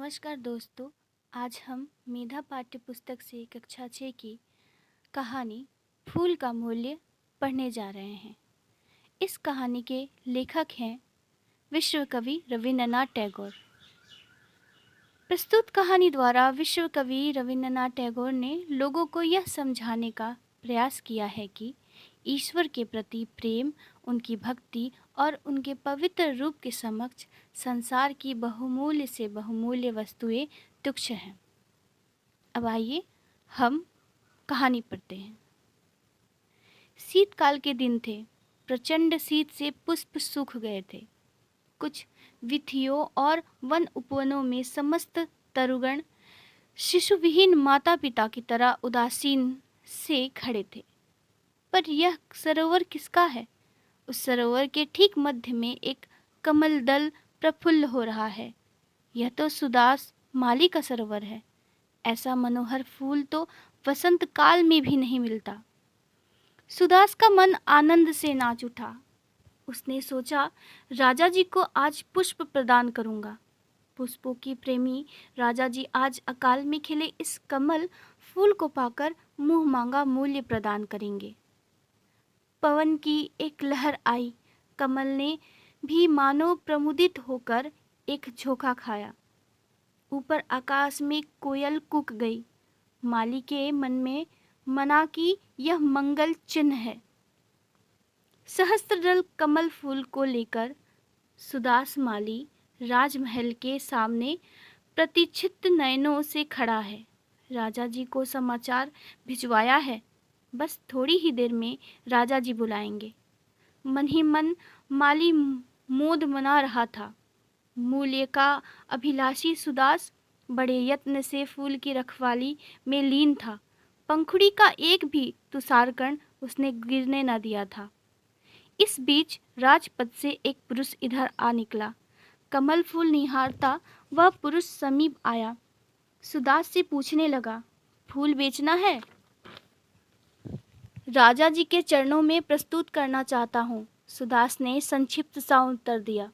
नमस्कार दोस्तों। आज हम मेधा पाठ्य पुस्तक से कक्षा 6 की कहानी फूल का मूल्य पढ़ने जा रहे हैं। इस कहानी के लेखक हैं विश्व कवि रविन्द्रनाथ टैगोर। प्रस्तुत कहानी द्वारा विश्व कवि रविन्द्रनाथ टैगोर ने लोगों को यह समझाने का प्रयास किया है कि ईश्वर के प्रति प्रेम, उनकी भक्ति और उनके पवित्र रूप के समक्ष संसार की बहुमूल्य से बहुमूल्य वस्तुएं तुच्छ हैं। अब आइए हम कहानी पढ़ते हैं। शीतकाल के दिन थे। प्रचंड शीत से पुष्प सूख गए थे। कुछ वीथियों और वन उपवनों में समस्त तरुगण शिशुविहीन माता पिता की तरह उदासीन से खड़े थे। पर यह सरोवर किसका है? उस सरोवर के ठीक मध्य में एक कमल दल प्रफुल्ल हो रहा है। यह तो सुदास माली का सरोवर है। ऐसा मनोहर फूल तो वसंत काल में भी नहीं मिलता। सुदास का मन आनंद से नाच उठा। उसने सोचा, राजा जी को आज पुष्प प्रदान करूंगा। पुष्पों की प्रेमी राजा जी आज अकाल में खिले इस कमल फूल को पाकर मुंह मांगा मूल्य प्रदान करेंगे। पवन की एक लहर आई। कमल ने भी मानो प्रमुदित होकर एक झोंका खाया। ऊपर आकाश में कोयल कूक गई। माली के मन में मना कि यह मंगल चिन्ह है। सहस्त्रदल कमल फूल को लेकर सुदास माली राजमहल के सामने प्रतीक्षित नयनों से खड़ा है। राजा जी को समाचार भिजवाया है। बस थोड़ी ही देर में राजा जी बुलाएंगे। मन ही मन माली मोद मना रहा था। मूल्य का अभिलाषी सुदास बड़े यत्न से फूल की रखवाली में लीन था। पंखुड़ी का एक भी तुषारकण उसने गिरने न दिया था। इस बीच राजपथ से एक पुरुष इधर आ निकला। कमल फूल निहारता वह पुरुष समीप आया। सुदास से पूछने लगा, फूल बेचना है? राजा जी के चरणों में प्रस्तुत करना चाहता हूँ। सुदास ने संक्षिप्त सा उत्तर दिया।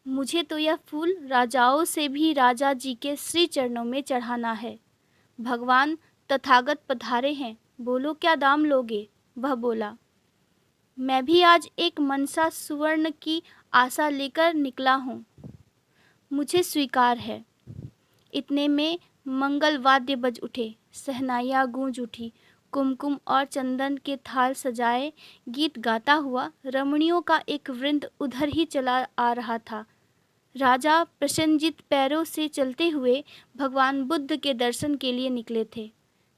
मुझे तो यह फूल राजाओं से भी राजा जी के श्री चरणों में चढ़ाना है। भगवान तथागत पधारे हैं, बोलो क्या दाम लोगे? वह बोला। मैं भी आज एक मनसा सुवर्ण की आशा लेकर निकला हूँ, मुझे स्वीकार है। इतने में मंगल वाद्य बज उठे, शहनाइयाँ गूंज उठी। कुमकुम और चंदन के थाल सजाए गीत गाता हुआ रमणियों का एक वृंद उधर ही चला आ रहा था। राजा प्रसन्नजित पैरों से चलते हुए भगवान बुद्ध के दर्शन के लिए निकले थे।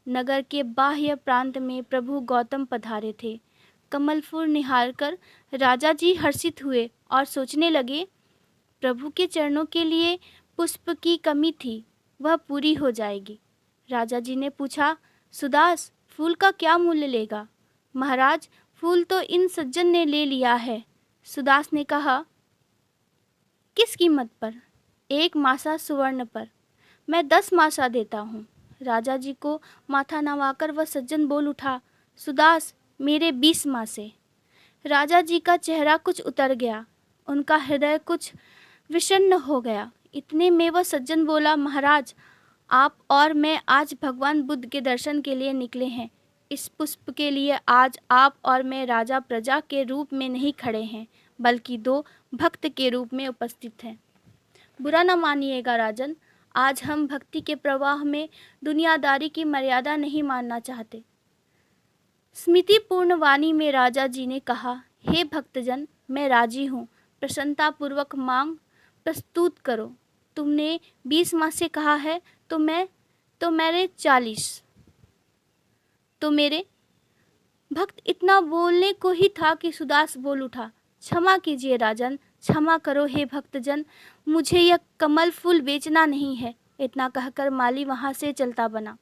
नगर के बाह्य प्रांत में प्रभु गौतम पधारे थे। कमल फूल निहारकर राजा जी हर्षित हुए और सोचने लगे, प्रभु के चरणों के लिए पुष्प की कमी थी, वह पूरी हो जाएगी। राजा जी ने पूछा, सुदास, फूल का क्या मूल्य लेगा? महाराज, फूल तो इन सज्जन ने ले लिया है। सुदास ने कहा, किस कीमत पर? 1 मासा सुवर्ण पर। मैं 10 मासा देता हूँ। राजा जी को माथा नवाकर वह सज्जन बोल उठा, सुदास, मेरे 20 मासे। राजा जी का चेहरा कुछ उतर गया। उनका हृदय कुछ विषण्ण हो गया। इतने में वह सज्जन बोला, महाराज, आप और मैं आज भगवान बुद्ध के दर्शन के लिए निकले हैं। इस पुष्प के लिए आज आप और मैं राजा प्रजा के रूप में नहीं खड़े हैं, बल्कि 2 भक्त के रूप में उपस्थित हैं। बुरा न मानिएगा राजन, आज हम भक्ति के प्रवाह में दुनियादारी की मर्यादा नहीं मानना चाहते। स्मृतिपूर्ण वाणी में राजा जी ने कहा, हे भक्तजन, मैं राजी हूँ। प्रसन्नतापूर्वक मांग प्रस्तुत करो। तुमने 20 मासे कहा है, तो मेरे 40। तो मेरे भक्त इतना बोलने को ही था कि सुदास बोल उठा, क्षमा कीजिए राजन, क्षमा करो हे भक्तजन, मुझे यह कमल फूल बेचना नहीं है। इतना कहकर माली वहां से चलता बना।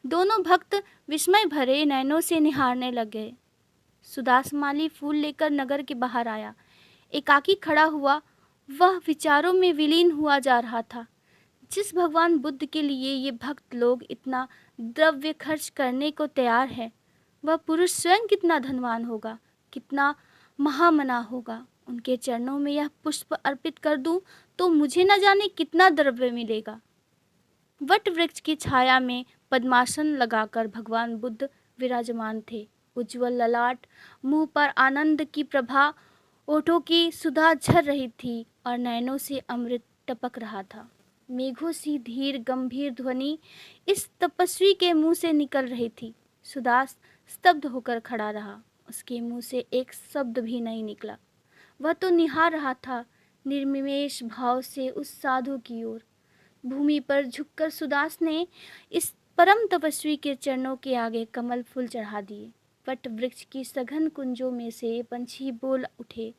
दोनों भक्त विस्मय भरे नयनों से निहारने लगे। सुदास माली फूल लेकर नगर के बाहर आया। एकाकी खड़ा हुआ, वह विचारों में विलीन हुआ जा रहा था। जिस भगवान बुद्ध के लिए ये भक्त लोग इतना द्रव्य खर्च करने को तैयार है, वह पुरुष स्वयं कितना धनवान होगा, कितना महामना होगा। उनके चरणों में यह पुष्प अर्पित कर दूं तो मुझे न जाने कितना द्रव्य मिलेगा। वट वृक्ष की छाया में पद्मासन लगाकर भगवान बुद्ध विराजमान थे। उज्ज्वल ललाट, मुंह पर आनंद की प्रभा, ओठों की सुधा झर रही थी और नैनों से अमृत टपक रहा था। मेघों सी धीर गंभीर ध्वनि इस तपस्वी के मुंह से निकल रही थी। सुदास स्तब्ध होकर खड़ा रहा। उसके मुंह से एक शब्द भी नहीं निकला। वह तो निहार रहा था निर्निमेष भाव से उस साधु की ओर। भूमि पर झुककर सुदास ने इस परम तपस्वी के चरणों के आगे कमल फूल चढ़ा दिए। वट वृक्ष की सघन कुंजों में से पंछी बोल उठे।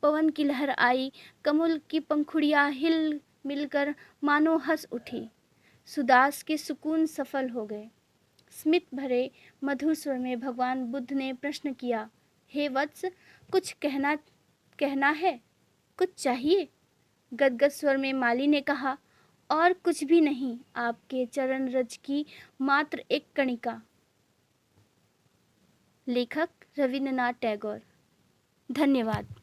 पवन की लहर आई, कमल की पंखुड़ियां हिल मिलकर मानो हंस उठी। सुदास के सुकून सफल हो गए। स्मित भरे मधुर स्वर में भगवान बुद्ध ने प्रश्न किया, हे वत्स, कुछ कहना है? कुछ चाहिए? गदगद स्वर में माली ने कहा, और कुछ भी नहीं, आपके चरण रज की मात्र एक कणिका। लेखक रविन्द्रनाथ टैगोर। धन्यवाद।